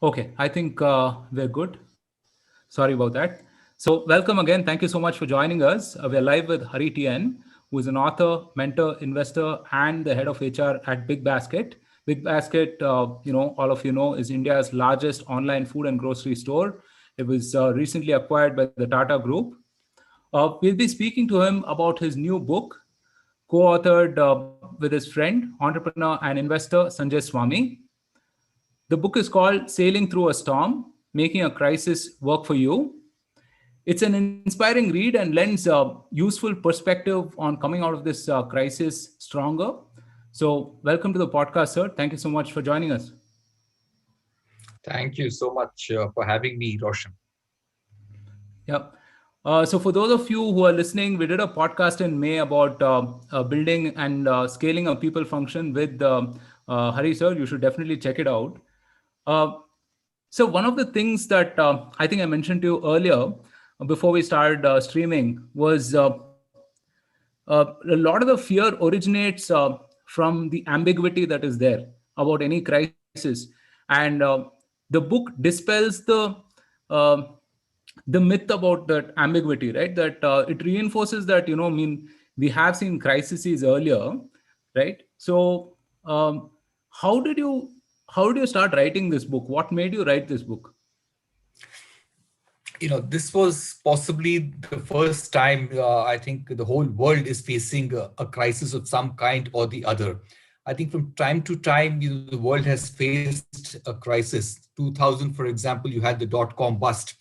Okay, I think we're good. Sorry about that. So, welcome again. Thank you so much for joining us. We're live with Hari TN, who is an author, mentor, investor, and the head of HR at Big Basket. Big Basket, all of you know, is India's largest online food and grocery store. It was recently acquired by the Tata Group. We'll be speaking to him about his new book, co-authored with his friend, entrepreneur, and investor Sanjay Swamy. The book is called Sailing Through a Storm, Making a Crisis Work for You. It's an inspiring read and lends useful perspective on coming out of this crisis stronger. So, welcome to the podcast, sir. Thank you so much for joining us. Thank you so much for having me, Roshan. Yeah. So, for those of you who are listening, we did a podcast in May about building and scaling a people function with Hari, sir. You should definitely check it out. Uh, so, one of the things that I think I mentioned to you earlier before we started streaming was a lot of the fear originates from the ambiguity that is there about any crisis, and the book dispels uh, the myth about that ambiguity, right? That it reinforces that I mean, we have seen crises earlier, right? So, how did you how did you start writing this book? What made you write this book? This was possibly the first time I think the whole world is facing a crisis of some kind or the other. I think from time to time, the world has faced a crisis. 2000, for example, you had the dot-com bust.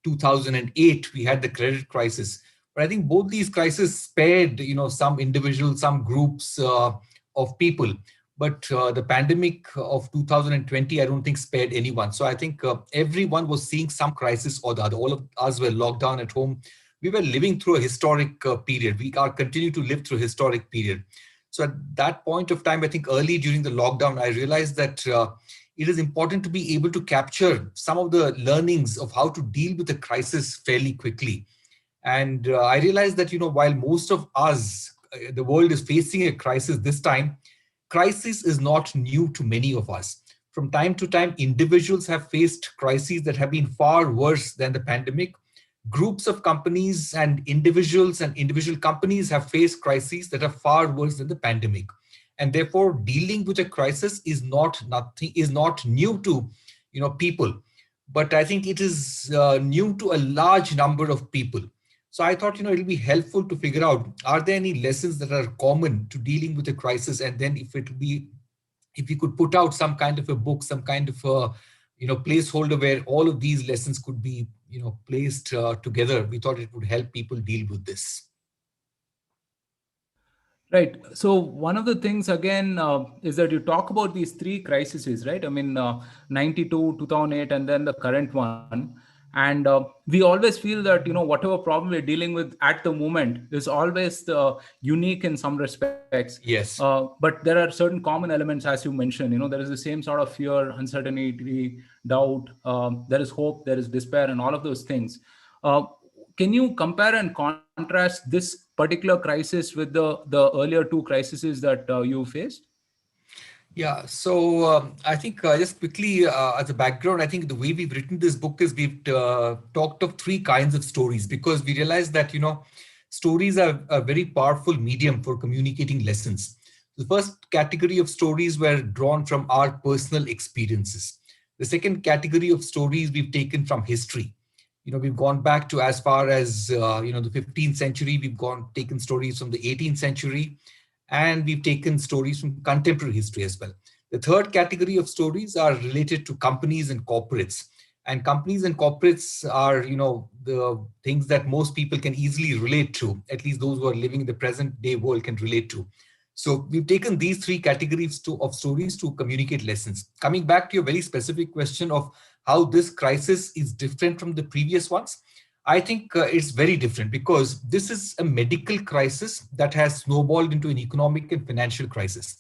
2008, we had the credit crisis. But I think both these crises spared, some individuals, some groups of people. But the pandemic of 2020, I don't think spared anyone. So I think everyone was seeing some crisis or the other. All of us were locked down at home. We were living through a historic period. We are continue to live through a historic period. So at that point of time, I think early during the lockdown, I realized that it is important to be able to capture some of the learnings of how to deal with a crisis fairly quickly. And I realized that, while most of us, the world is facing a crisis this time, crisis is not new to many of us. From time to time, individuals have faced crises that have been far worse than the pandemic. Groups of companies and individual companies have faced crises that are far worse than the pandemic. And therefore, dealing with a crisis is not new to people, but I think it is new to a large number of people. So I thought, it'll be helpful to figure out, are there any lessons that are common to dealing with a crisis? And then if we could put out some kind of a book, some kind of a, placeholder where all of these lessons could be, placed together, we thought it would help people deal with this. Right. So one of the things again is that you talk about these three crises, right? I mean, 92, 2008, and then the current one. And we always feel that, whatever problem we're dealing with at the moment is always unique in some respects. Yes. But there are certain common elements, as you mentioned, there is the same sort of fear, uncertainty, doubt, there is hope, there is despair, and all of those things. Uh, can you compare and contrast this particular crisis with the earlier two crises that you faced? Yeah, so I think just quickly as a background, I think the way we've written this book is we've talked of three kinds of stories because we realized that, stories are a very powerful medium for communicating lessons. The first category of stories were drawn from our personal experiences. The second category of stories we've taken from history. We've gone back to as far as, the 15th century. We've taken stories from the 18th century, and we've taken stories from contemporary history as well. The third category of stories are related to companies and corporates. And companies and corporates are, the things that most people can easily relate to, at least those who are living in the present day world can relate to. So we've taken these three categories of stories to communicate lessons. Coming back to your very specific question of how this crisis is different from the previous ones, I think it's very different because this is a medical crisis that has snowballed into an economic and financial crisis,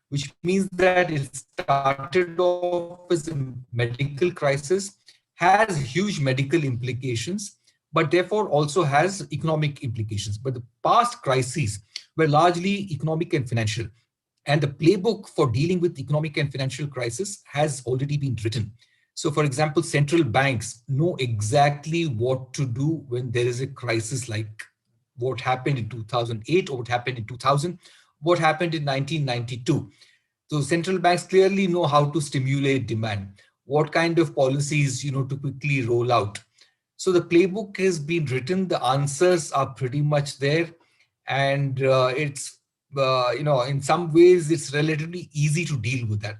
which means that it started off as a medical crisis, has huge medical implications, but therefore also has economic implications. But the past crises were largely economic and financial. And the playbook for dealing with economic and financial crisis has already been written. So, for example, central banks know exactly what to do when there is a crisis like what happened in 2008 or what happened in 2000, what happened in 1992. So central banks clearly know how to stimulate demand, what kind of policies, to quickly roll out. So the playbook has been written, the answers are pretty much there, and in some ways it's relatively easy to deal with that.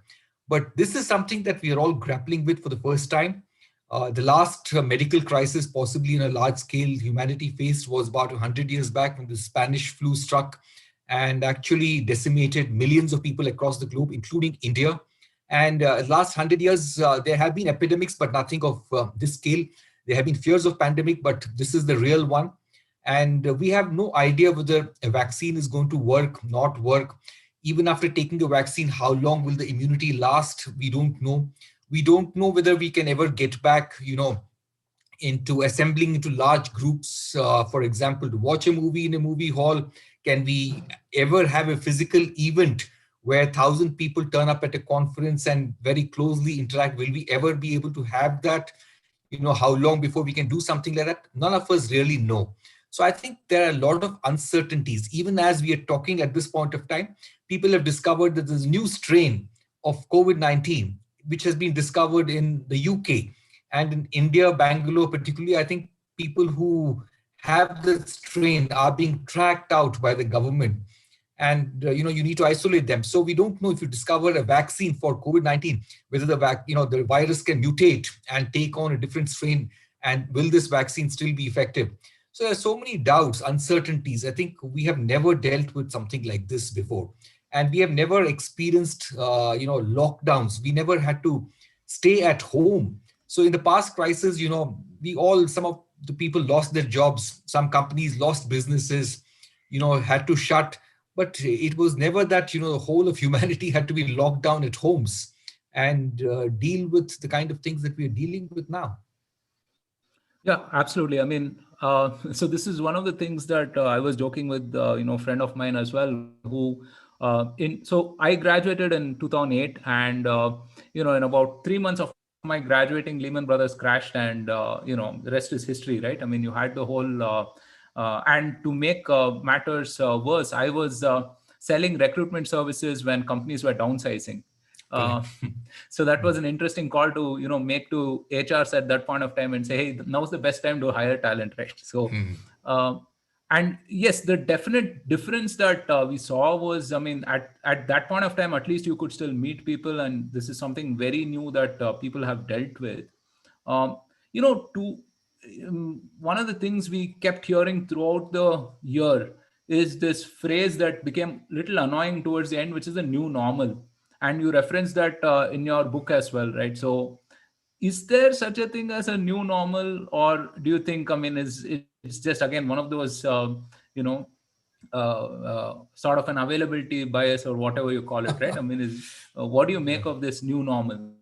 But this is something that we are all grappling with for the first time. The last medical crisis, possibly in a large scale, humanity faced was about 100 years back when the Spanish flu struck and actually decimated millions of people across the globe, including India. And last 100 years, there have been epidemics, but nothing of this scale. There have been fears of pandemic, but this is the real one. And we have no idea whether a vaccine is going to work, not work. Even after taking a vaccine, how long will the immunity last? We don't know. We don't know whether we can ever get back, into assembling into large groups, for example, to watch a movie in a movie hall. Can we ever have a physical event where 1,000 people turn up at a conference and very closely interact? Will we ever be able to have that? How long before we can do something like that? None of us really know. So I think there are a lot of uncertainties. Even as we are talking at this point of time, people have discovered that there's a new strain of COVID-19, which has been discovered in the UK and in India, Bangalore particularly. I think people who have the strain are being tracked out by the government, and you need to isolate them. So we don't know if you discover a vaccine for COVID-19, whether the virus can mutate and take on a different strain, and will this vaccine still be effective? So there's so many doubts, uncertainties. I think we have never dealt with something like this before, and we have never experienced lockdowns. We never had to stay at home. So in the past crisis, some of the people lost their jobs, some companies lost businesses, had to shut. But it was never that, the whole of humanity had to be locked down at homes and deal with the kind of things that we're dealing with now. Yeah, absolutely. I mean, so this is one of the things that I was joking with, a friend of mine as well, who, so I graduated in 2008, and in about 3 months of my graduating, Lehman Brothers crashed, and the rest is history, right? I mean, you had the whole, and to make matters worse, I was selling recruitment services when companies were downsizing. Uh, Correct. so that was an interesting call to make to HRs at that point of time and say, hey, now's the best time to hire talent, right? So uh, and yes, the definite difference that we saw was, I mean, at that point of time, at least you could still meet people, and this is something very new that people have dealt with. um, to one of the things we kept hearing throughout the year is this phrase that became a little annoying towards the end, which is the new normal. And you referenced that in your book as well, right? So is there such a thing as a new normal, or do you think, I mean, is it's just again one of those you know sort of an availability bias or whatever you call it, right? I mean, is what do you Yeah. make of this new normal?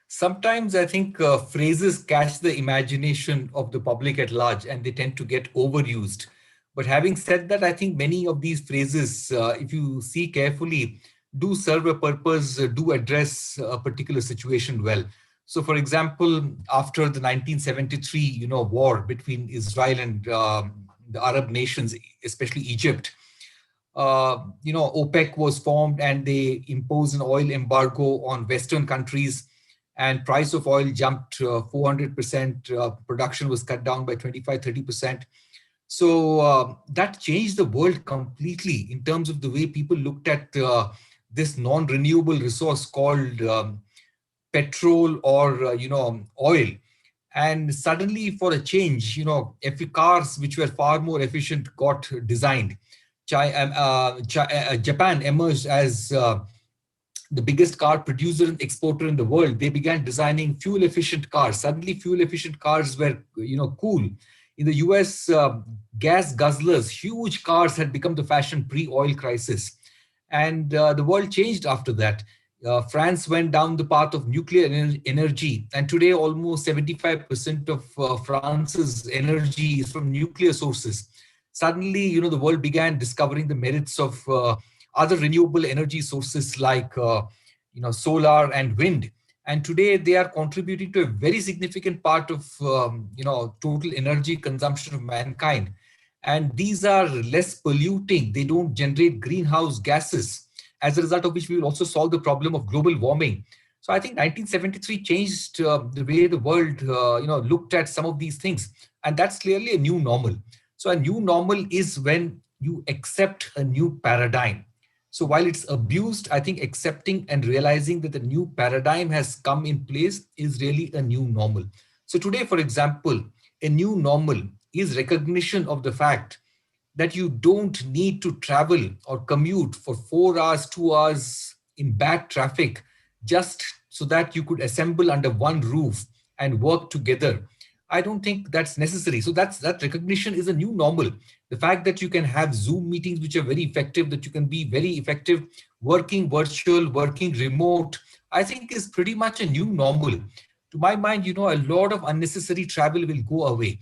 Sometimes I think phrases catch the imagination of the public at large and they tend to get overused. But having said that, I think many of these phrases, if you see carefully, do serve a purpose, do address a particular situation well. So, for example, after the 1973, war between Israel and the Arab nations, especially Egypt, OPEC was formed and they imposed an oil embargo on Western countries, and price of oil jumped 400%. Production was cut down by 25-30%. So that changed the world completely in terms of the way people looked at this non-renewable resource called petrol or oil. And suddenly, for a change, cars which were far more efficient got designed. Japan emerged as the biggest car producer and exporter in the world. They began designing fuel efficient cars. Suddenly fuel efficient cars were cool. In the US, gas guzzlers, huge cars, had become the fashion pre-oil crisis, and the world changed after that. France went down the path of nuclear energy, and today almost 75% of France's energy is from nuclear sources. Suddenly, the world began discovering the merits of other renewable energy sources like solar and wind. and today they are contributing to a very significant part of total energy consumption of mankind. And these are less polluting. They don't generate greenhouse gases, as a result of which we will also solve the problem of global warming. So I think 1973 changed the way the world looked at some of these things, and that's clearly a new normal. So a new normal is when you accept a new paradigm. So while it's abused, I think accepting and realizing that the new paradigm has come in place is really a new normal. So today, for example, a new normal is recognition of the fact that you don't need to travel or commute for 4 hours, 2 hours in bad traffic just so that you could assemble under one roof and work together. I don't think that's necessary. So that recognition is a new normal. The fact that you can have Zoom meetings which are very effective, that you can be very effective working virtual, working remote, I think is pretty much a new normal. To my mind, a lot of unnecessary travel will go away.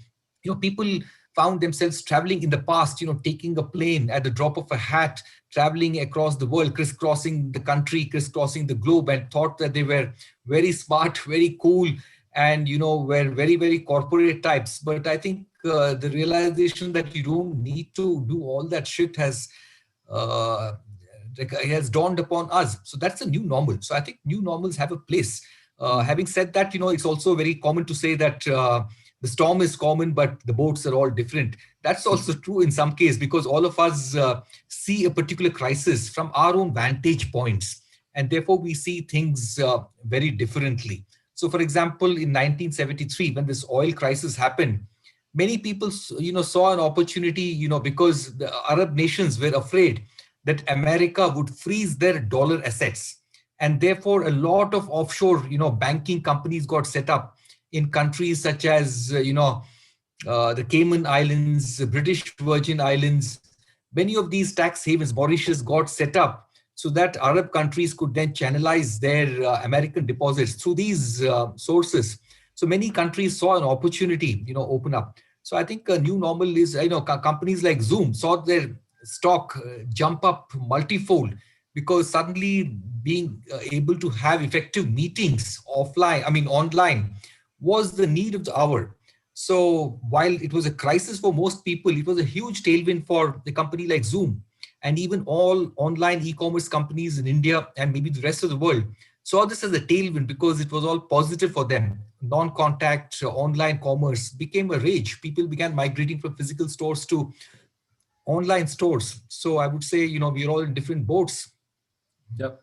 People found themselves traveling in the past, taking a plane at the drop of a hat, traveling across the world, crisscrossing the country, crisscrossing the globe, and thought that they were very smart, very cool, and were very, very corporate types. But I think the realization that you don't need to do all that shit uh, has dawned upon us. So that's a new normal. So I think new normals have a place. Having said that, it's also very common to say that the storm is common, but the boats are all different. That's also true in some case, because all of us see a particular crisis from our own vantage points, and therefore we see things very differently. So, for example, in 1973, when this oil crisis happened, many people, saw an opportunity, because the Arab nations were afraid that America would freeze their dollar assets. And therefore, a lot of offshore, banking companies got set up in countries such as, the Cayman Islands, British Virgin Islands. Many of these tax havens, Mauritius, got set up so that Arab countries could then channelize their American deposits through these sources. So many countries saw an opportunity, open up. So I think a new normal is, companies like Zoom saw their stock jump up multifold, because suddenly being able to have effective meetings online was the need of the hour. So while it was a crisis for most people, it was a huge tailwind for a company like Zoom, and even all online e-commerce companies in India and maybe the rest of the world saw this as a tailwind because it was all positive for them. Non-contact online commerce became a rage. People began migrating from physical stores to online stores. So I would say, we're all in different boats. Yep.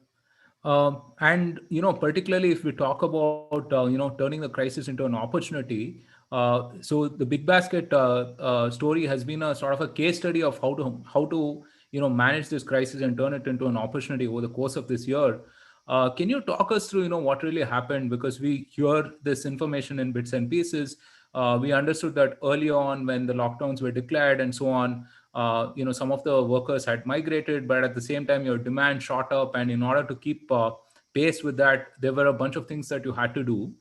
And particularly if we talk about turning the crisis into an opportunity. So the Big Basket story has been a sort of a case study of how to manage this crisis and turn it into an opportunity over the course of this year. Can you talk us through what really happened? Because we hear this information in bits and pieces. We understood that early on when the lockdowns were declared and so on, some of the workers had migrated, but at the same time your demand shot up, and in order to keep pace with that, there were a bunch of things that you had to do.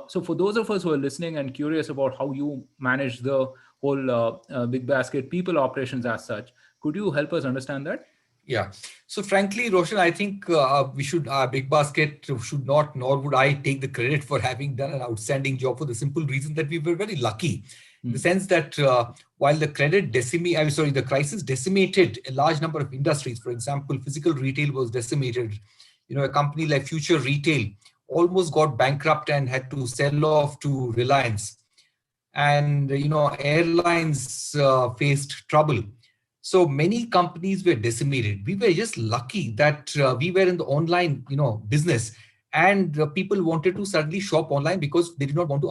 So for those of us who are listening and curious about how you manage the whole Big Basket people operations as such, could you help us understand that? Yeah. So frankly, Roshan, I think Big Basket should not, nor would I take the credit for having done an outstanding job, for the simple reason that we were very lucky. In the sense that while the crisis decimated a large number of industries. For example, physical retail was decimated. A company like Future Retail almost got bankrupt and had to sell off to Reliance. And airlines faced trouble. So many companies were decimated. We were just lucky that we were in the online business, and people wanted to suddenly shop online because they did not want to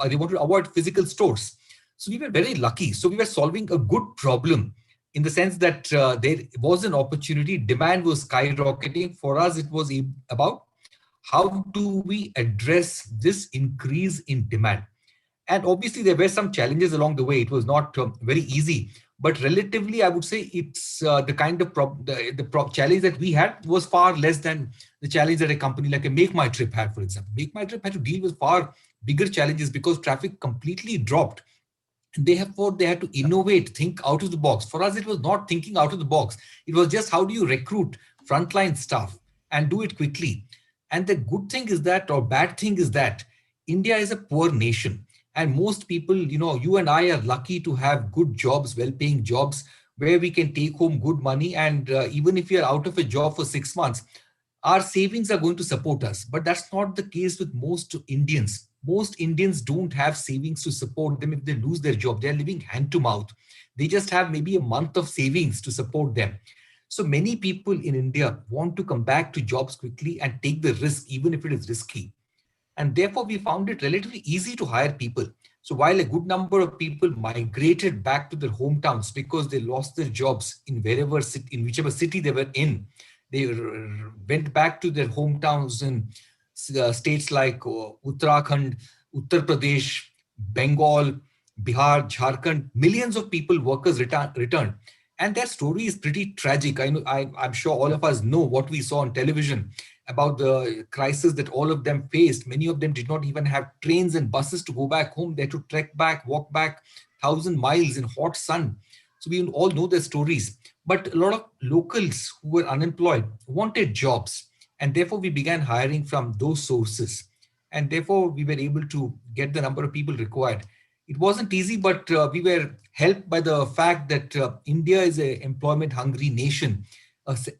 they wanted to avoid physical stores. So we were very lucky. So we were solving a good problem, in the sense that there was an opportunity. Demand was skyrocketing. For us, it was about how do we address this increase in demand. And obviously, there were some challenges along the way. It was not very easy, but relatively, I would say it's the kind of challenge that we had was far less than the challenge that a company like a Make My Trip had, for example. Make My Trip had to deal with far bigger challenges because traffic completely dropped. And they had to innovate, think out of the box. For us, it was not thinking out of the box. It was just how do you recruit frontline staff and do it quickly. And the good thing is that, or bad thing is that, India is a poor nation. And most people, you and I are lucky to have good jobs, well paying jobs, where we can take home good money. And even if you're out of a job for 6 months, our savings are going to support us. But that's not the case with most Indians. Most Indians don't have savings to support them if they lose their job. They're living hand to mouth. They just have maybe a month of savings to support them. So many people in India want to come back to jobs quickly and take the risk, even if it is risky. And therefore, we found it relatively easy to hire people. So while a good number of people migrated back to their hometowns because they lost their jobs in whichever city they were in, they went back to their hometowns in states like Uttarakhand, Uttar Pradesh, Bengal, Bihar, Jharkhand. Millions of people, workers returned. And their story is pretty tragic. I know, I'm sure all of us know what we saw on television about the crisis that all of them faced. Many of them did not even have trains and buses to go back home. They had to trek back, walk back 1,000 miles in hot sun. So we all know their stories. But a lot of locals who were unemployed wanted jobs. And therefore, we began hiring from those sources. And therefore, we were able to get the number of people required. It wasn't easy, but we were helped by the fact that India is an employment hungry nation.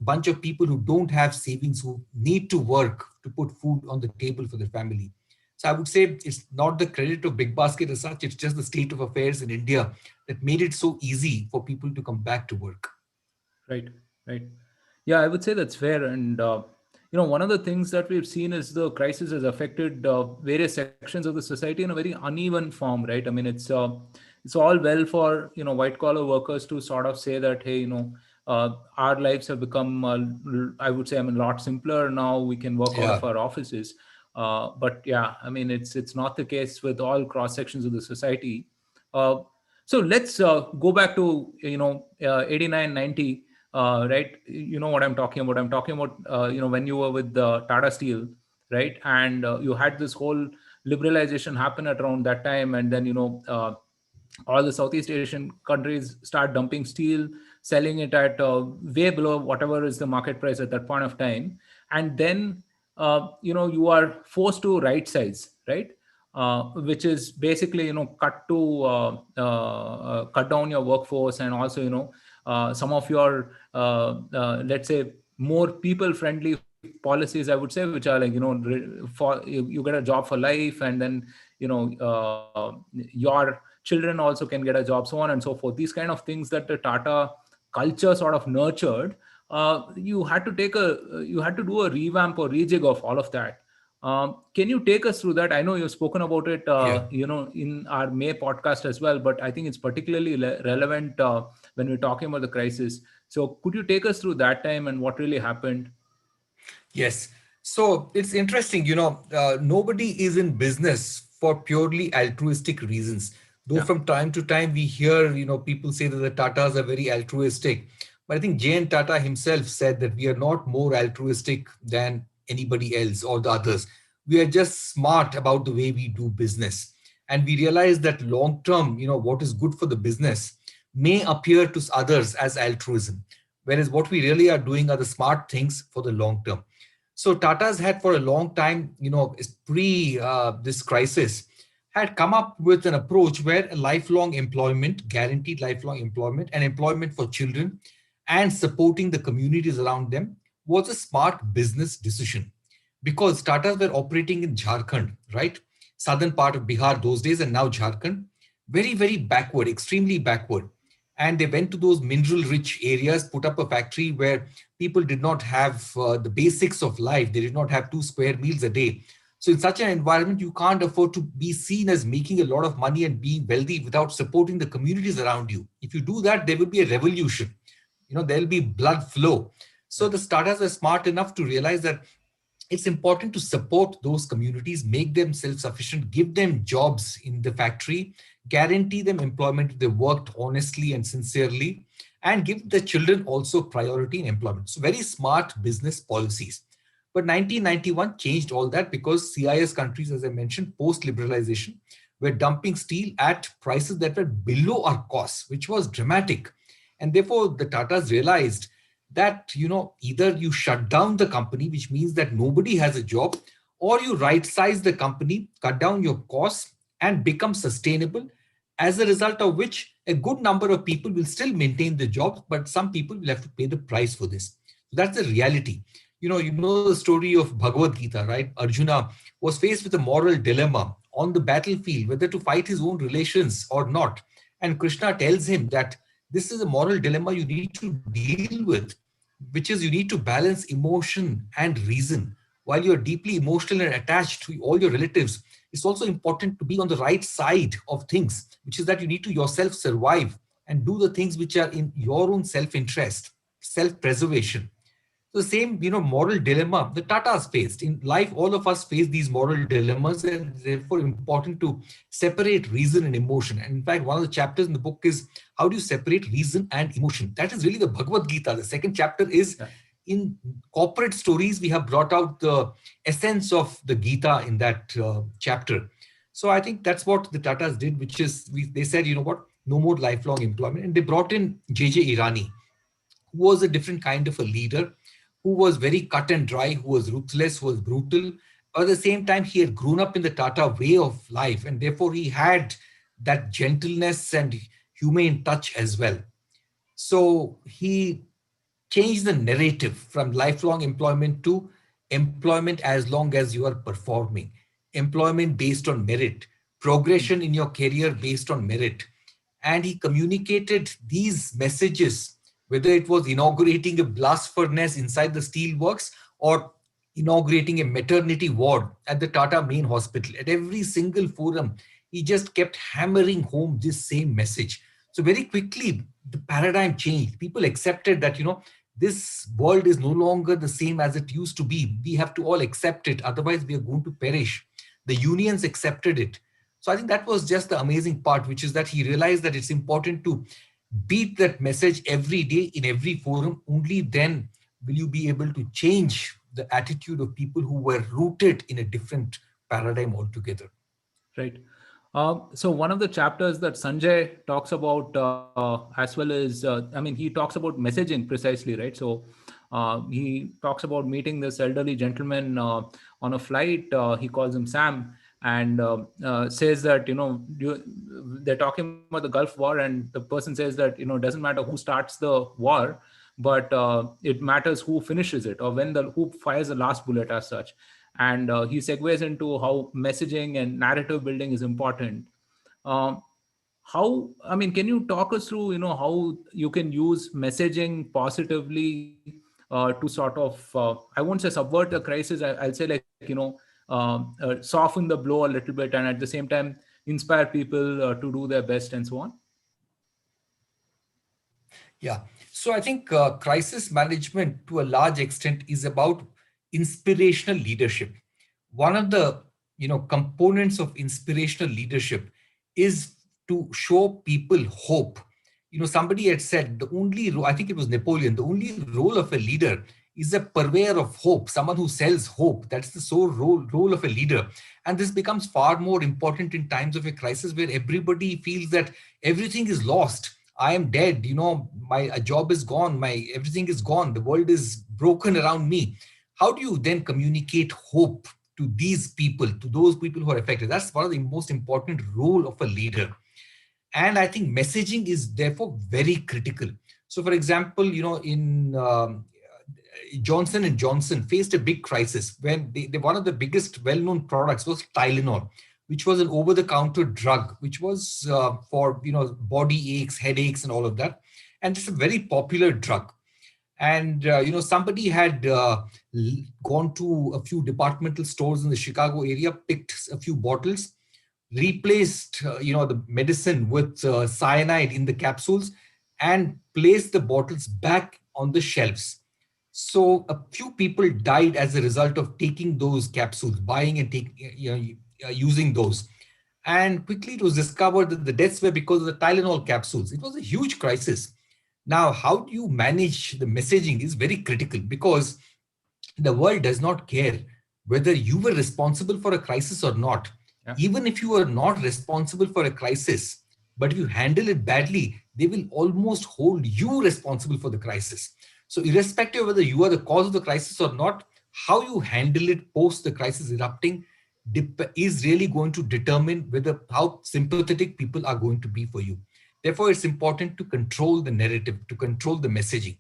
Bunch of people who don't have savings, who need to work to put food on the table for their family. So I would say it's not the credit of Big Basket as such, it's just the state of affairs in India that made it so easy for people to come back to work. Right, right. Yeah, I would say that's fair. And, one of the things that we've seen is the crisis has affected various sections of the society in a very uneven form, right? I mean, it's all well for, white collar workers to sort of say that, hey, our lives have become, I would say, I mean, a lot simpler now. We can work out of Yeah. our offices. But yeah, I mean, it's not the case with all cross sections of the society. Uh, so let's go back to 89, 90. Right, you know what I'm talking about. I'm talking about when you were with Tata Steel, right, and you had this whole liberalization happen at around that time, and then all the Southeast Asian countries start dumping steel, selling it at way below whatever is the market price at that point of time, and then you are forced to right size, right, which is basically cut down your workforce, and also some of your let's say more people friendly policies, I would say, which are like you get a job for life, and then your children also can get a job, so on and so forth. These kind of things that the Tata culture sort of nurtured, you had to do a revamp or rejig of all of that. Can you take us through that? I know you've spoken about it, Yeah. in our May podcast as well, but I think it's particularly relevant when we're talking about the crisis. So could you take us through that time and what really happened? Yes. So it's interesting, nobody is in business for purely altruistic reasons. Though Yeah. from time to time we hear, people say that the Tatas are very altruistic. But I think J.N. Tata himself said that we are not more altruistic than anybody else or the others. We are just smart about the way we do business. And we realize that long term, what is good for the business may appear to others as altruism. Whereas what we really are doing are the smart things for the long term. So Tata's had for a long time, pre this crisis, had come up with an approach where lifelong employment, guaranteed lifelong employment, and employment for children, and supporting the communities around them was a smart business decision. Because Tatas were operating in Jharkhand, right? Southern part of Bihar those days, and now Jharkhand, very, very backward, extremely backward. And they went to those mineral rich areas, put up a factory where people did not have the basics of life. They did not have 2 square meals a day. So in such an environment, you can't afford to be seen as making a lot of money and being wealthy without supporting the communities around you. If you do that, there will be a revolution. There'll be blood flow. So Right. the startups were smart enough to realize that it's important to support those communities, make them self-sufficient, give them jobs in the factory, guarantee them employment if they worked honestly and sincerely, and give the children also priority in employment. So very smart business policies. But 1991 changed all that because CIS countries, as I mentioned, post-liberalization, were dumping steel at prices that were below our costs, which was dramatic. And therefore, the Tatas realized that, either you shut down the company, which means that nobody has a job, or you right size the company, cut down your costs, and become sustainable, as a result of which a good number of people will still maintain the jobs, but some people will have to pay the price for this. So that's the reality. You know the story of Bhagavad Gita, right? Arjuna was faced with a moral dilemma on the battlefield, whether to fight his own relations or not. And Krishna tells him that this is a moral dilemma you need to deal with, which is you need to balance emotion and reason. While you're deeply emotional and attached to all your relatives, it's also important to be on the right side of things, which is that you need to yourself survive and do the things which are in your own self-interest, self-preservation. So the same, moral dilemma the Tatas faced. In life, all of us face these moral dilemmas, and therefore important to separate reason and emotion. And in fact, one of the chapters in the book is how do you separate reason and emotion? That is really the Bhagavad Gita. The second chapter is Yeah. in corporate stories. We have brought out the essence of the Gita in that chapter. So I think that's what the Tatas did, which is they said, you know what, no more lifelong employment. And they brought in J.J. Irani, who was a different kind of a leader, who was very cut and dry, who was ruthless, who was brutal. At the same time, he had grown up in the Tata way of life, and therefore he had that gentleness and humane touch as well. So he changed the narrative from lifelong employment to employment as long as you are performing, employment based on merit, progression in your career based on merit. And he communicated these messages, whether it was inaugurating a blast furnace inside the steel works or inaugurating a maternity ward at the Tata main hospital. At every single forum, he just kept hammering home this same message. So very quickly, the paradigm changed. People accepted that, this world is no longer the same as it used to be. We have to all accept it. Otherwise, we are going to perish. The unions accepted it. So I think that was just the amazing part, which is that he realized that it's important to beat that message every day in every forum. Only then will you be able to change the attitude of people who were rooted in a different paradigm altogether. Right. So one of the chapters that Sanjay talks about, as well as, he talks about messaging precisely, right? So he talks about meeting this elderly gentleman on a flight. He calls him Sam, and says that, they're talking about the Gulf War, and the person says that, it doesn't matter who starts the war, but it matters who finishes it, or who fires the last bullet as such. And he segues into how messaging and narrative building is important. um, can you talk us through, how you can use messaging positively to sort of, I won't say subvert a crisis, I'll say, like, soften the blow a little bit, and at the same time inspire people to do their best and so on. Yeah. So I think crisis management to a large extent is about inspirational leadership. One of the components of inspirational leadership is to show people hope. Somebody had said the only I think it was Napoleon, the only role of a leader is a purveyor of hope, someone who sells hope. That's the sole role of a leader. And this becomes far more important in times of a crisis where everybody feels that everything is lost. I am dead, my job is gone, my everything is gone, the world is broken around me. How do you then communicate hope to these people, to those people who are affected? That's one of the most important role of a leader. And I think messaging is therefore very critical. So for example, in Johnson and Johnson faced a big crisis when one of the biggest well-known products was Tylenol, which was an over-the-counter drug, which was for body aches, headaches, and all of that, and it's a very popular drug. And somebody had gone to a few departmental stores in the Chicago area, picked a few bottles, replaced the medicine with cyanide in the capsules, and placed the bottles back on the shelves. So a few people died as a result of taking those capsules, buying and using those. And quickly it was discovered that the deaths were because of the Tylenol capsules. It was a huge crisis. Now, how do you manage the messaging is very critical, because the world does not care whether you were responsible for a crisis or not. Yeah. Even if you are not responsible for a crisis, but if you handle it badly, they will almost hold you responsible for the crisis. So irrespective of whether you are the cause of the crisis or not, how you handle it post the crisis erupting is really going to determine whether how sympathetic people are going to be for you. Therefore, it's important to control the narrative, to control the messaging.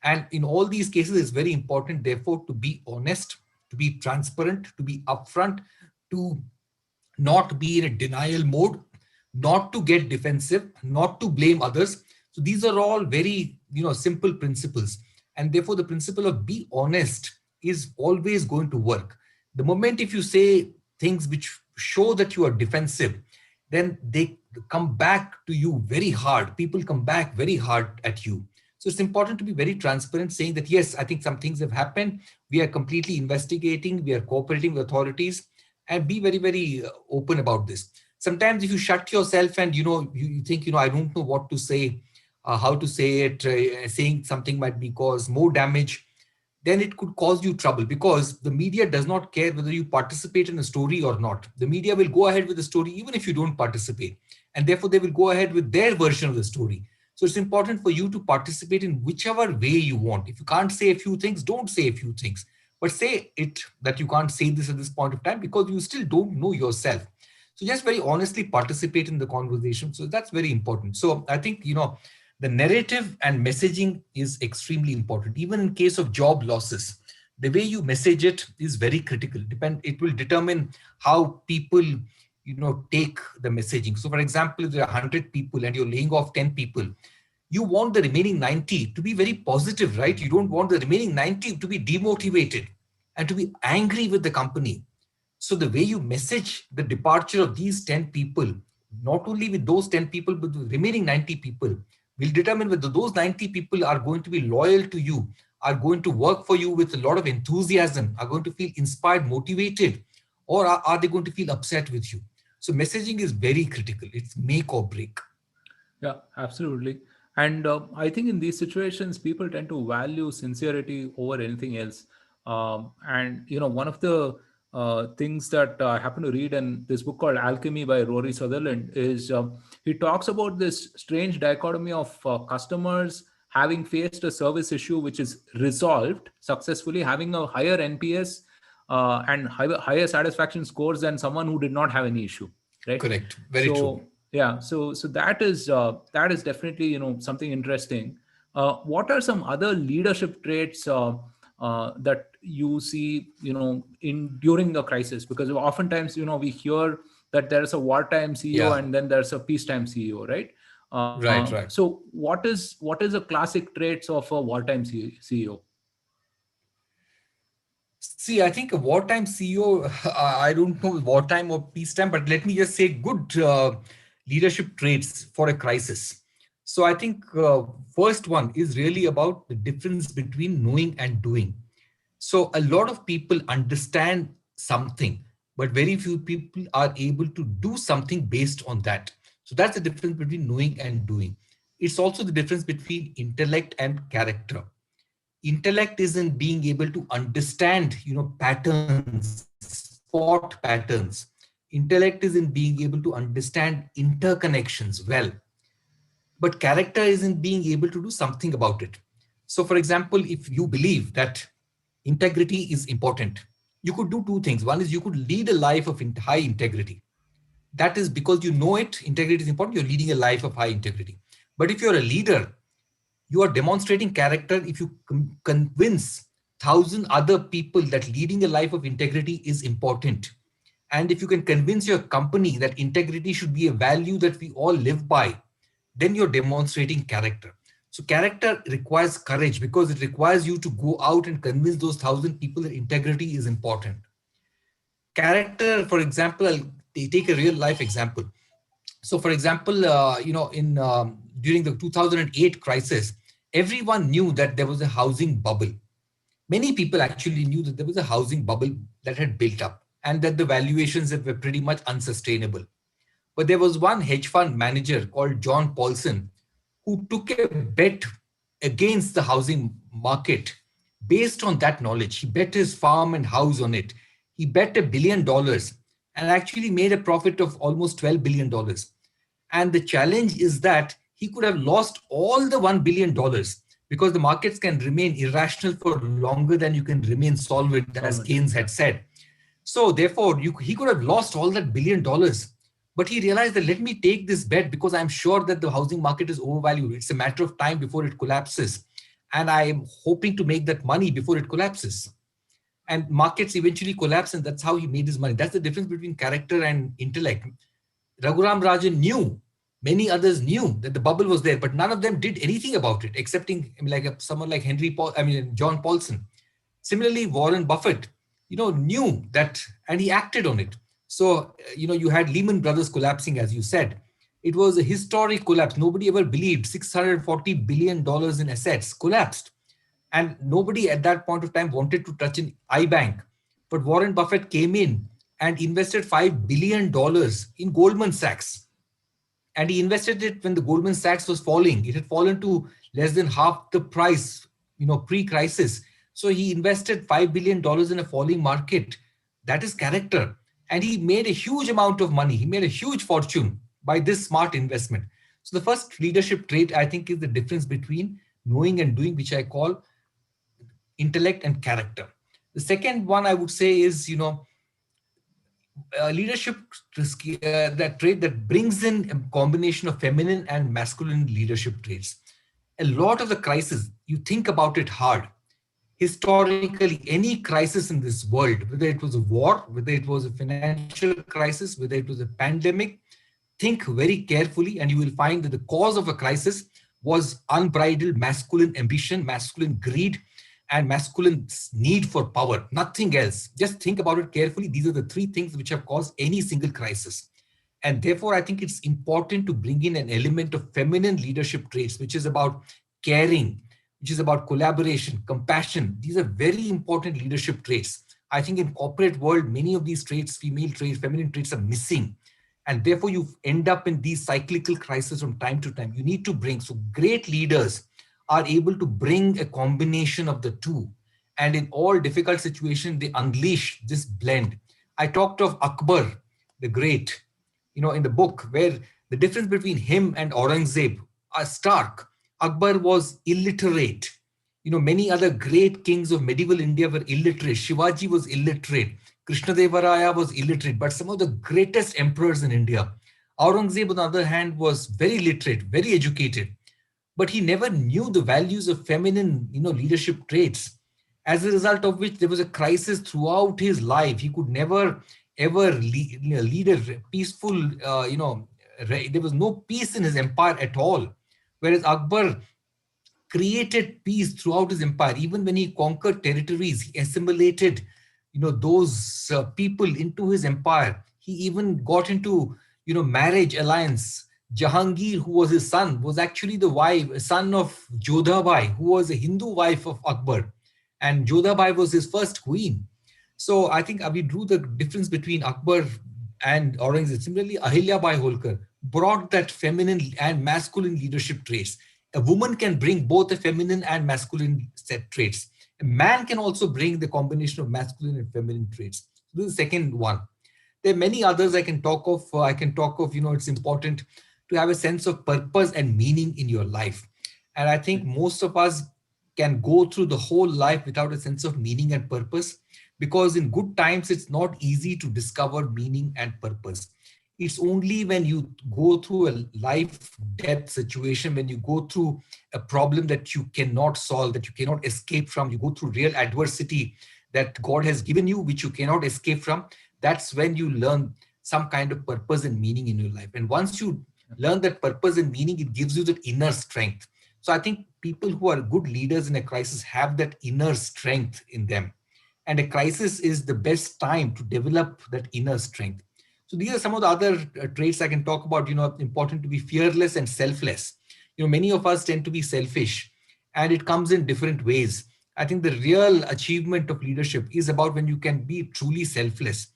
And in all these cases, it's very important, therefore, to be honest, to be transparent, to be upfront, to not be in a denial mode, not to get defensive, not to blame others. So these are all very, simple principles. And therefore, the principle of be honest is always going to work. The moment if you say things which show that you are defensive, then they come back to you very hard. People come back very hard at you. So it's important to be very transparent, saying that, yes, I think some things have happened. We are completely investigating. We are cooperating with authorities, and be very, very open about this. Sometimes if you shut yourself and, you think, I don't know what to say, how to say it, saying something might be cause more damage, then it could cause you trouble, because the media does not care whether you participate in a story or not. The media will go ahead with the story even if you don't participate. And therefore, they will go ahead with their version of the story. So it's important for you to participate in whichever way you want. If you can't say a few things, don't say a few things. But say it that you can't say this at this point of time because you still don't know yourself. So just very honestly participate in the conversation. So that's very important. So I think, the narrative and messaging is extremely important. Even in case of job losses, the way you message it is very critical. It will determine how people, take the messaging. So for example, if there are 100 people and you're laying off 10 people, you want the remaining 90 to be very positive, right? You don't want the remaining 90 to be demotivated and to be angry with the company. So the way you message the departure of these 10 people, not only with those 10 people, but the remaining 90 people, will determine whether those 90 people are going to be loyal to you, are going to work for you with a lot of enthusiasm, are going to feel inspired, motivated, or are they going to feel upset with you? So messaging is very critical. It's make or break. Yeah, absolutely. And I think in these situations, people tend to value sincerity over anything else. And one of the things that I happen to read in this book called Alchemy by Rory Sutherland is he talks about this strange dichotomy of customers having faced a service issue which is resolved successfully, having a higher NPS and higher satisfaction scores than someone who did not have any issue, right? Correct. Very true. So yeah, so that is definitely something interesting. What are some other leadership traits that you see in during a crisis? Because oftentimes we hear that there is a wartime CEO Yeah. and then there's a peacetime CEO, right? Right, right. So what is the classic traits of a wartime CEO? See, I think a wartime CEO, I don't know wartime or peacetime, but let me just say good leadership traits for a crisis. So I think first one is really about the difference between knowing and doing. So a lot of people understand something, but very few people are able to do something based on that. So that's the difference between knowing and doing. It's also the difference between intellect and character. Intellect is in being able to understand patterns, spot patterns. Intellect is in being able to understand interconnections well, but character is in being able to do something about it. So for example, if you believe that integrity is important, you could do two things. One is you could lead a life of high integrity. That is because you know it, integrity is important, you're leading a life of high integrity. But if you're a leader, you are demonstrating character if you convince 1,000 other people that leading a life of integrity is important. And if you can convince your company that integrity should be a value that we all live by, then you're demonstrating character. So character requires courage because it requires you to go out and convince those 1,000 people that integrity is important. Character, for example, I'll take a real life example. So for example, in during the 2008 crisis, everyone knew that there was a housing bubble. Many people actually knew that there was a housing bubble that had built up and that the valuations that were pretty much unsustainable. But there was one hedge fund manager called John Paulson who took a bet against the housing market based on that knowledge. He bet his farm and house on it. He bet $1 billion and actually made a profit of almost $12 billion. And the challenge is that he could have lost all the $1 billion because the markets can remain irrational for longer than you can remain solvent, as Keynes Solvent. had Yeah. said. So therefore, he could have lost all that $1 billion, but he realized that let me take this bet because I'm sure that the housing market is overvalued. It's a matter of time before it collapses, and I am hoping to make that money before it collapses. And markets eventually collapse, and that's how he made his money. That's the difference between character and intellect. Raghuram Rajan knew, many others knew that the bubble was there, but none of them did anything about it, excepting someone like John Paulson. Similarly, Warren Buffett, knew that and he acted on it. So, you had Lehman Brothers collapsing, as you said. It was a historic collapse. Nobody ever believed $640 billion in assets collapsed. And nobody at that point of time wanted to touch an iBank. But Warren Buffett came in and invested $5 billion in Goldman Sachs. And he invested it when the Goldman Sachs was falling. It had fallen to less than half the price, pre-crisis. So he invested $5 billion in a falling market. That is character. And he made a huge amount of money. He made a huge fortune by this smart investment. So the first leadership trait, I think, is the difference between knowing and doing, which I call intellect and character. The second one I would say is, leadership, that trait that brings in a combination of feminine and masculine leadership traits. A lot of the crisis, you think about it hard. Historically, any crisis in this world, whether it was a war, whether it was a financial crisis, whether it was a pandemic, think very carefully and you will find that the cause of a crisis was unbridled masculine ambition, masculine greed, and masculine need for power, nothing else. Just think about it carefully. These are the three things which have caused any single crisis. And therefore, I think it's important to bring in an element of feminine leadership traits, which is about caring, which is about collaboration, compassion. These are very important leadership traits. I think in corporate world, many of these traits, female traits, feminine traits are missing. And therefore, you end up in these cyclical crises from time to time. You need to bring, so great leaders are able to bring a combination of the two. And in all difficult situations, they unleash this blend. I talked of Akbar, the Great, in the book, where the difference between him and Aurangzeb are stark. Akbar was illiterate. Many other great kings of medieval India were illiterate. Shivaji was illiterate. Krishnadevaraya was illiterate, but some of the greatest emperors in India. Aurangzeb, on the other hand, was very literate, very educated, but he never knew the values of feminine, leadership traits. As a result of which, there was a crisis throughout his life. He could never ever lead a peaceful, there was no peace in his empire at all. Whereas Akbar created peace throughout his empire. Even when he conquered territories, he assimilated, those people into his empire. He even got into, marriage alliance. Jahangir, who was his son, was actually the son of Jodhabai, who was a Hindu wife of Akbar. And Jodhabai was his first queen. So I think we drew the difference between Akbar and Aurangzeb. Similarly, Ahilyabai Holkar brought that feminine and masculine leadership traits. A woman can bring both a feminine and masculine set traits. A man can also bring the combination of masculine and feminine traits. So this is the second one. There are many others I can talk of. It's important to have a sense of purpose and meaning in your life. And I think most of us can go through the whole life without a sense of meaning and purpose, because in good times, it's not easy to discover meaning and purpose. It's only when you go through a life death situation, when you go through a problem that you cannot solve, that you cannot escape from, you go through real adversity that God has given you, which you cannot escape from, that's when you learn some kind of purpose and meaning in your life. And once you learn that purpose and meaning, it gives you that inner strength. So I think people who are good leaders in a crisis have that inner strength in them. And a crisis is the best time to develop that inner strength. So these are some of the other traits I can talk about. Important to be fearless and selfless. Many of us tend to be selfish, and it comes in different ways. I think the real achievement of leadership is about when you can be truly selfless,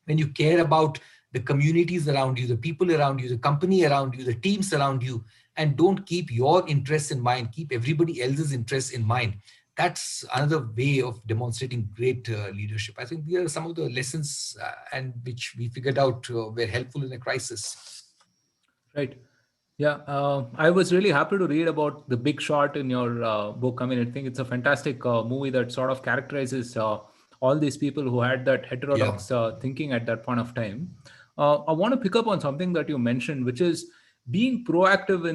when you care about the communities around you, the people around you, the company around you, the teams around you, and don't keep your interests in mind, keep everybody else's interests in mind. That's another way of demonstrating great leadership. I think these are some of the lessons and which we figured out were helpful in a crisis. Right. Yeah, I was really happy to read about The Big Short in your book. I mean, I think it's a fantastic movie that sort of characterizes all these people who had that Yeah, heterodox thinking at that point of time. I want to pick up on something that you mentioned, which is being proactive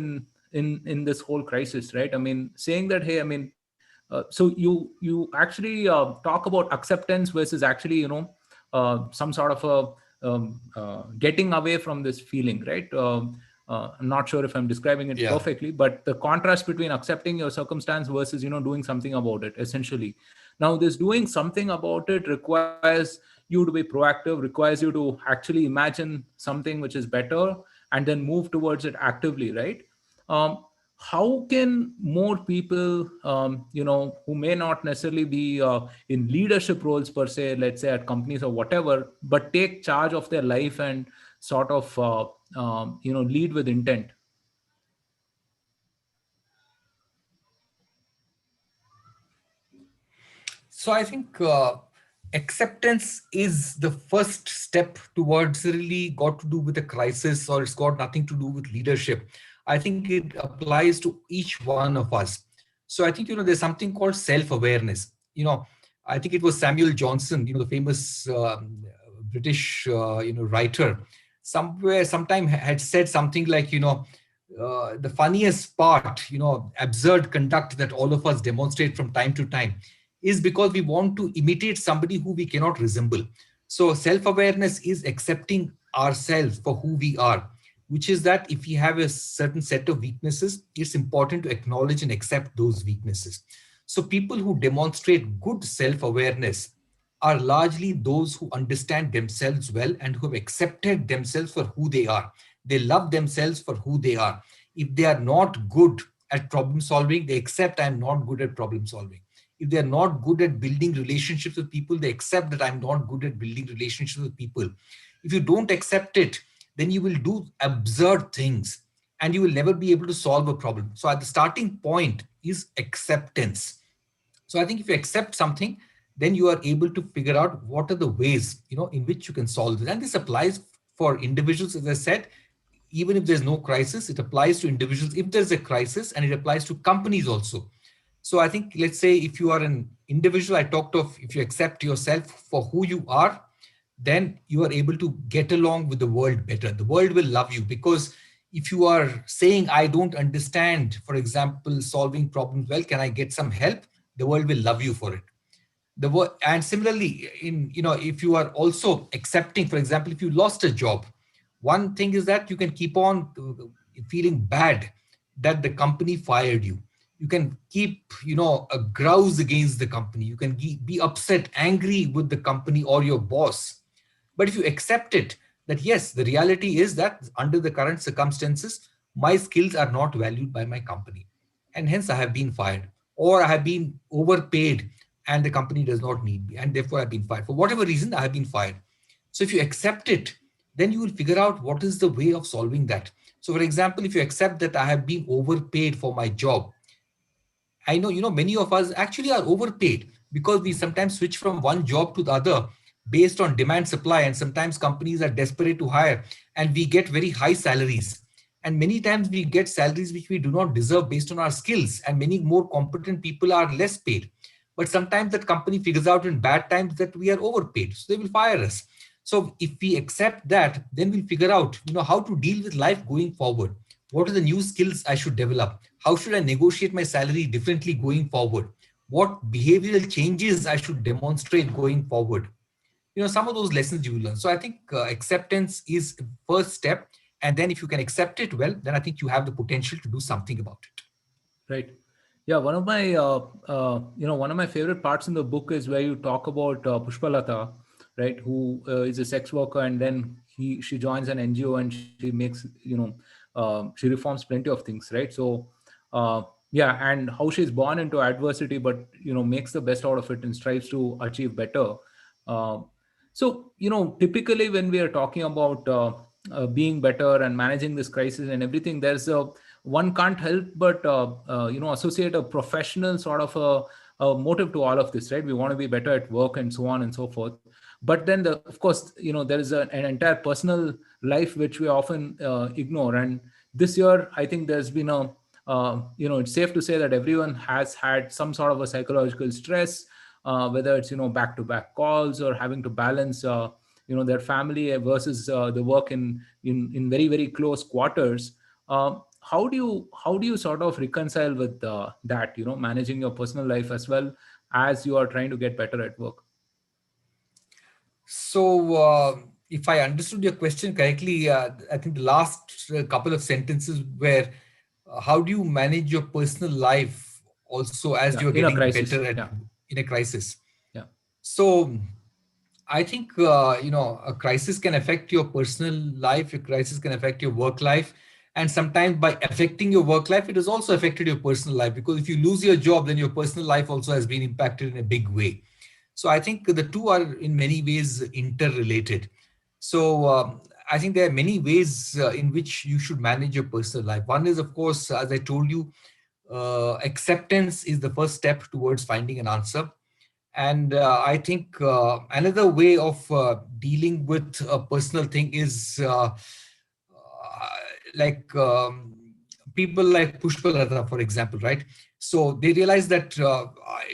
in this whole crisis, right? I mean, saying that, hey, I mean, so you actually talk about acceptance versus actually, some sort of a getting away from this feeling, right? I'm not sure if I'm describing it yeah. perfectly, but the contrast between accepting your circumstance versus, doing something about it, essentially. Now, this doing something about it requires you to be proactive, requires you to actually imagine something which is better, and then move towards it actively, right? Um, how can more people, who may not necessarily be in leadership roles per se, let's say at companies or whatever, but take charge of their life and sort of, lead with intent? So I think acceptance is the first step towards really got to do with a crisis, or it's got nothing to do with leadership. I think it applies to each one of us. So I think, there's something called self-awareness. I think it was Samuel Johnson, the famous British, writer, sometime had said something like, the funniest part, absurd conduct that all of us demonstrate from time to time is because we want to imitate somebody who we cannot resemble. So self awareness is accepting ourselves for who we are, which is that if we have a certain set of weaknesses, it's important to acknowledge and accept those weaknesses. So people who demonstrate good self awareness are largely those who understand themselves well and who have accepted themselves for who they are. They love themselves for who they are. If they are not good at problem solving, they accept I'm not good at problem solving. If they're not good at building relationships with people, they accept that I'm not good at building relationships with people. If you don't accept it, then you will do absurd things and you will never be able to solve a problem. So at the starting point is acceptance. So I think if you accept something, then you are able to figure out what are the ways, in which you can solve it. And this applies for individuals, as I said. Even if there's no crisis, it applies to individuals if there's a crisis, and it applies to companies also. So I think, let's say if you are an individual, I talked of if you accept yourself for who you are, then you are able to get along with the world better. The world will love you, because if you are saying, I don't understand, for example, solving problems well, can I get some help? The world will love you for it. And similarly, if you are also accepting, for example, if you lost a job, one thing is that you can keep on feeling bad that the company fired you. You can keep a grouse against the company. You can be upset, angry with the company or your boss. But if you accept it, that yes, the reality is that under the current circumstances, my skills are not valued by my company, and hence I have been fired, or I have been overpaid and the company does not need me, and therefore I've been fired. For whatever reason, I have been fired. So if you accept it, then you will figure out what is the way of solving that. So, for example, if you accept that I have been overpaid for my job, I know, many of us actually are overpaid because we sometimes switch from one job to the other based on demand supply. And sometimes companies are desperate to hire and we get very high salaries. And many times we get salaries which we do not deserve based on our skills. And many more competent people are less paid. But sometimes that company figures out in bad times that we are overpaid. So they will fire us. So if we accept that, then we'll figure out, how to deal with life going forward. What are the new skills I should develop? How should I negotiate my salary differently going forward? What behavioral changes I should demonstrate going forward? Some of those lessons you will learn. So I think acceptance is the first step. And then if you can accept it well, then I think you have the potential to do something about it. Right. Yeah, one of my favorite parts in the book is where you talk about Pushpalata, right, who is a sex worker, and then she joins an NGO and she makes, she reforms plenty of things, right? So, uh, yeah, and how she's born into adversity, but makes the best out of it and strives to achieve better. Uh, so, typically when we are talking about being better and managing this crisis and everything, there's a one can't help but associate a professional sort of a motive to all of this, right? We want to be better at work and so on and so forth. But then, of course, there is an entire personal life which we often ignore, and this year, I think there's been a it's safe to say that everyone has had some sort of a psychological stress, whether it's back to back calls or having to balance their family versus the work in very very close quarters. How do you sort of reconcile with that, managing your personal life as well as you are trying to get better at work? So, if I understood your question correctly, I think the last couple of sentences were, how do you manage your personal life also as Yeah, you're in a getting crisis. better at Yeah. in a crisis? Yeah. So, I think a crisis can affect your personal life. A crisis can affect your work life, and sometimes by affecting your work life, it has also affected your personal life. Because if you lose your job, then your personal life also has been impacted in a big way. So I think the two are in many ways interrelated. So I think there are many ways in which you should manage your personal life. One is, of course, as I told you, acceptance is the first step towards finding an answer. And I think another way of dealing with a personal thing is like people like Pushpalata, for example, right? So they realize that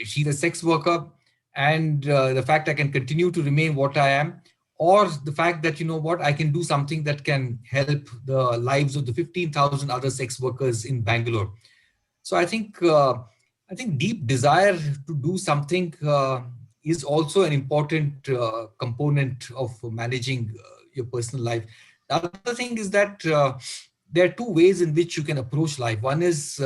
she's a sex worker, and the fact I can continue to remain what I am, or the fact that, you know what, I can do something that can help the lives of the 15,000 other sex workers in Bangalore. So I think deep desire to do something is also an important component of managing your personal life. The other thing is that there are two ways in which you can approach life. One is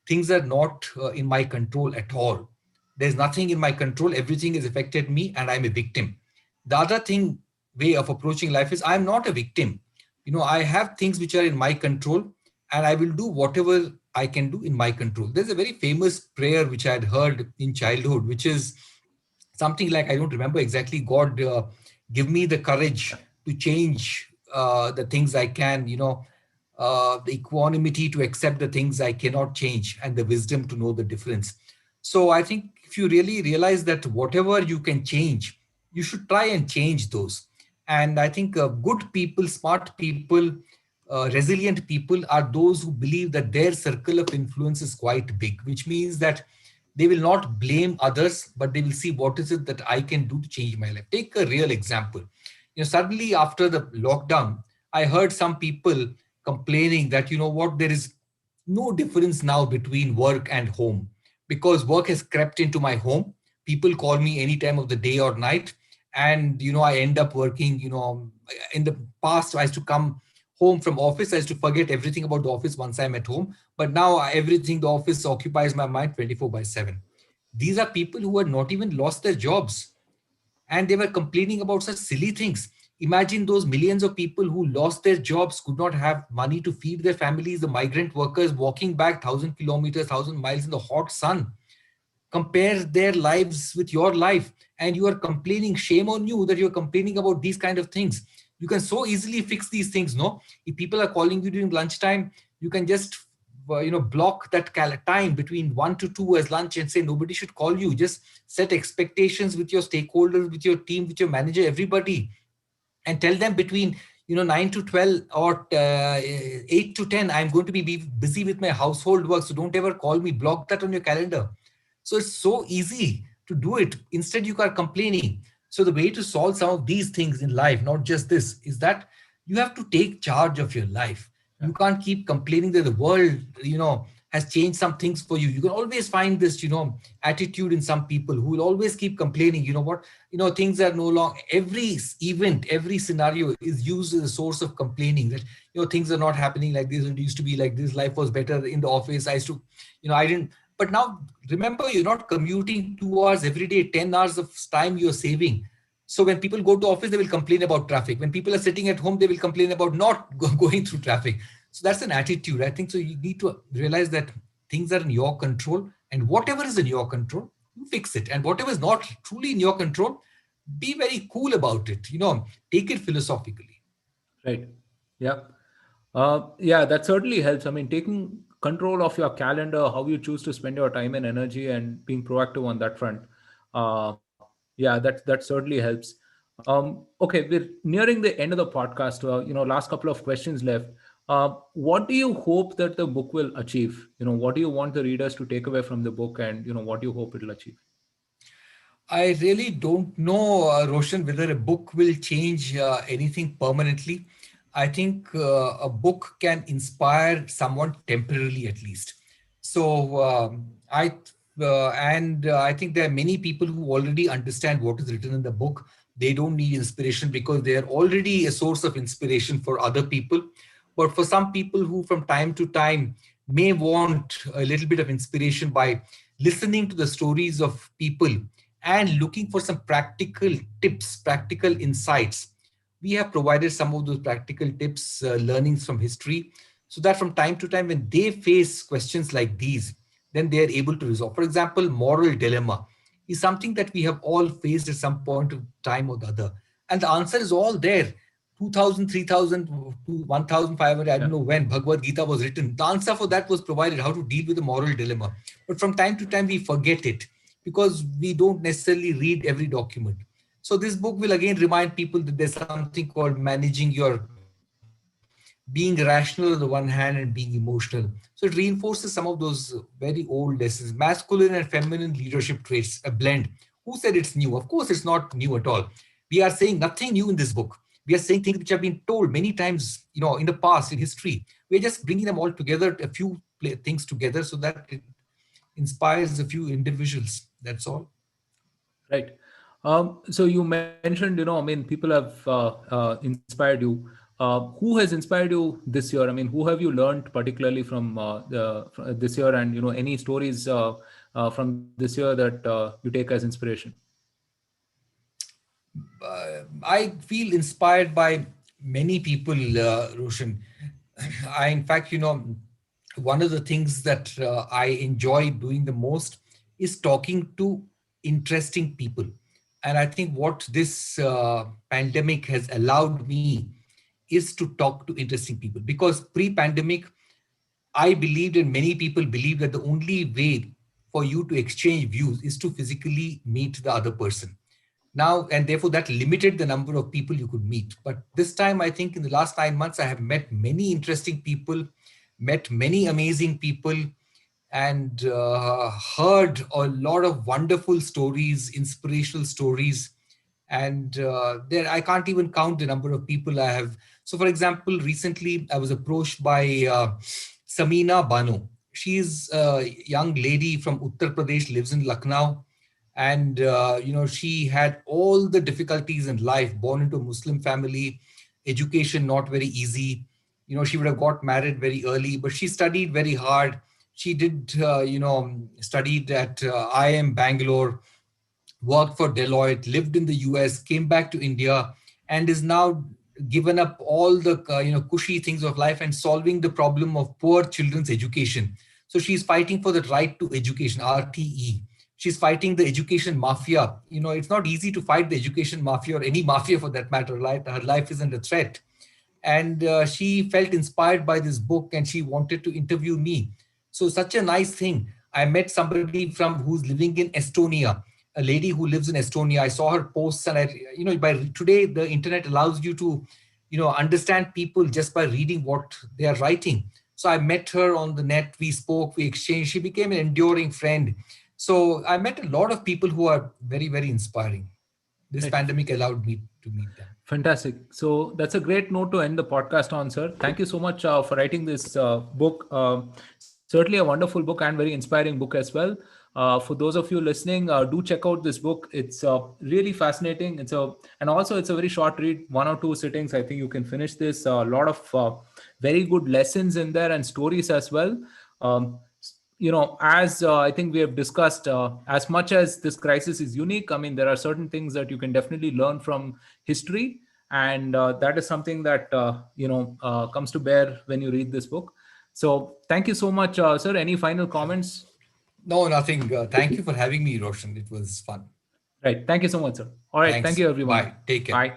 things are not in my control at all. There's nothing in my control. Everything has affected me, and I'm a victim. The other thing way of approaching life is I'm not a victim. I have things which are in my control, and I will do whatever I can do in my control. There's a very famous prayer which I had heard in childhood, which is something like, I don't remember exactly, God, give me the courage to change the things I can, the equanimity to accept the things I cannot change, and the wisdom to know the difference. So I think if you really realize that whatever you can change, you should try and change those. And I think good people, smart people, resilient people are those who believe that their circle of influence is quite big, which means that they will not blame others, but they will see what is it that I can do to change my life. Take a real example. Suddenly after the lockdown, I heard some people complaining that, you know what, there is no difference now between work and home, because work has crept into my home. People call me any time of the day or night, and I end up working. In the past, I used to come home from office, I used to forget everything about the office once I'm at home. But now everything, the office occupies my mind 24/7. These are people who had not even lost their jobs, and they were complaining about such silly things. Imagine those millions of people who lost their jobs, could not have money to feed their families, the migrant workers walking back 1,000 kilometers, 1,000 miles in the hot sun. Compare their lives with your life, and you are complaining. Shame on you that you're complaining about these kind of things. You can so easily fix these things, no? If people are calling you during lunchtime, you can just block that time between 1 to 2 as lunch, and say nobody should call you. Just set expectations with your stakeholders, with your team, with your manager, everybody, and tell them between 9 to 12, or 8 to 10, I'm going to be busy with my household work, so don't ever call me. Block that on your calendar. So it's so easy to do it. Instead, you are complaining. So the way to solve some of these things in life, not just this, is that you have to take charge of your life. You can't keep complaining that the world, has changed some things for you. You can always find this, attitude in some people who will always keep complaining. You know what? Things are no longer. Every event, every scenario is used as a source of complaining. That things are not happening like this. It used to be like this. Life was better in the office. I used to, I didn't. But now, remember, you're not commuting 2 hours every day, 10 hours of time you're saving. So when people go to office, they will complain about traffic. When people are sitting at home, they will complain about not going through traffic. So that's an attitude, I think. So you need to realize that things are in your control, and whatever is in your control, you fix it. And whatever is not truly in your control, be very cool about it. Take it philosophically. Right. Yeah. Yeah, that certainly helps. I mean, taking control of your calendar, how you choose to spend your time and energy, and being proactive on that front. Yeah, that certainly helps. Okay, we're nearing the end of the podcast. Last couple of questions left. What do you hope that the book will achieve? What do you want the readers to take away from the book, and what do you hope it'll achieve? I really don't know, Roshan, whether a book will change anything permanently. I think a book can inspire someone temporarily, at least. So I think there are many people who already understand what is written in the book. They don't need inspiration because they are already a source of inspiration for other people. But for some people who, from time to time, may want a little bit of inspiration by listening to the stories of people and looking for some practical tips, practical insights, we have provided some of those practical tips, learnings from history, so that from time to time, when they face questions like these, then they are able to resolve. For example, moral dilemma is something that we have all faced at some point of time or the other. And the answer is all there. 2000, 3000, 1500, I Yeah. don't know when Bhagavad Gita was written. The answer for that was provided, how to deal with the moral dilemma. But from time to time, we forget it because we don't necessarily read every document. So this book will again remind people that there's something called managing your being rational on the one hand and being emotional. So it reinforces some of those very old lessons, masculine and feminine leadership traits, a blend. Who said it's new? Of course, it's not new at all. We are saying nothing new in this book. We are saying things which have been told many times, in the past, in history. We're just bringing them all together, a few things together, so that it inspires a few individuals. That's all. Right. So you mentioned, people have inspired you. Who has inspired you this year? Who have you learned particularly from this year, and any stories from this year that you take as inspiration? I feel inspired by many people, Roshan. In fact, one of the things that I enjoy doing the most is talking to interesting people. And I think what this pandemic has allowed me is to talk to interesting people, because pre-pandemic, I believed, and many people believe, that the only way for you to exchange views is to physically meet the other person. Now, and therefore that limited the number of people you could meet. But this time, I think in the last 9 months, I have met many interesting people, met many amazing people, and heard a lot of wonderful stories, inspirational stories. And there, I can't even count the number of people I have. So, for example, recently I was approached by Samina Bano. She's a young lady from Uttar Pradesh, lives in Lucknow, and she had all the difficulties in life. Born into a Muslim family, education not very easy. She would have got married very early, but she studied very hard. She did studied at IIM Bangalore, worked for Deloitte, lived in the US, came back to India, and is now given up all the cushy things of life and solving the problem of poor children's education. So she's fighting for the right to education, RTE. She's fighting the education mafia. It's not easy to fight the education mafia, or any mafia for that matter. Right? Her life is under threat, and she felt inspired by this book and she wanted to interview me. So such a nice thing. I met somebody from who's living in Estonia, a lady who lives in Estonia. I saw her posts, and by today the internet allows you to understand people just by reading what they are writing. So I met her on the net, we spoke, we exchanged, she became an enduring friend. So I met a lot of people who are very, very inspiring. This Right. pandemic allowed me to meet them. Fantastic. So that's a great note to end the podcast on, sir. Thank you so much for writing this book. Certainly a wonderful book and very inspiring book as well. For those of you listening, do check out this book. It's really fascinating. And also it's a very short read, 1 or 2 sittings. I think you can finish this. A lot of very good lessons in there and stories as well. Um, as I think we have discussed, as much as this crisis is unique, there are certain things that you can definitely learn from history, and that is something that comes to bear when you read this book. So thank you so much, sir. Any final comments? No, nothing. Thank you for having me, Roshan. It was fun. Right. Thank you so much, sir. All right. Thank Thanks. you, everyone. Bye. Take care. Bye.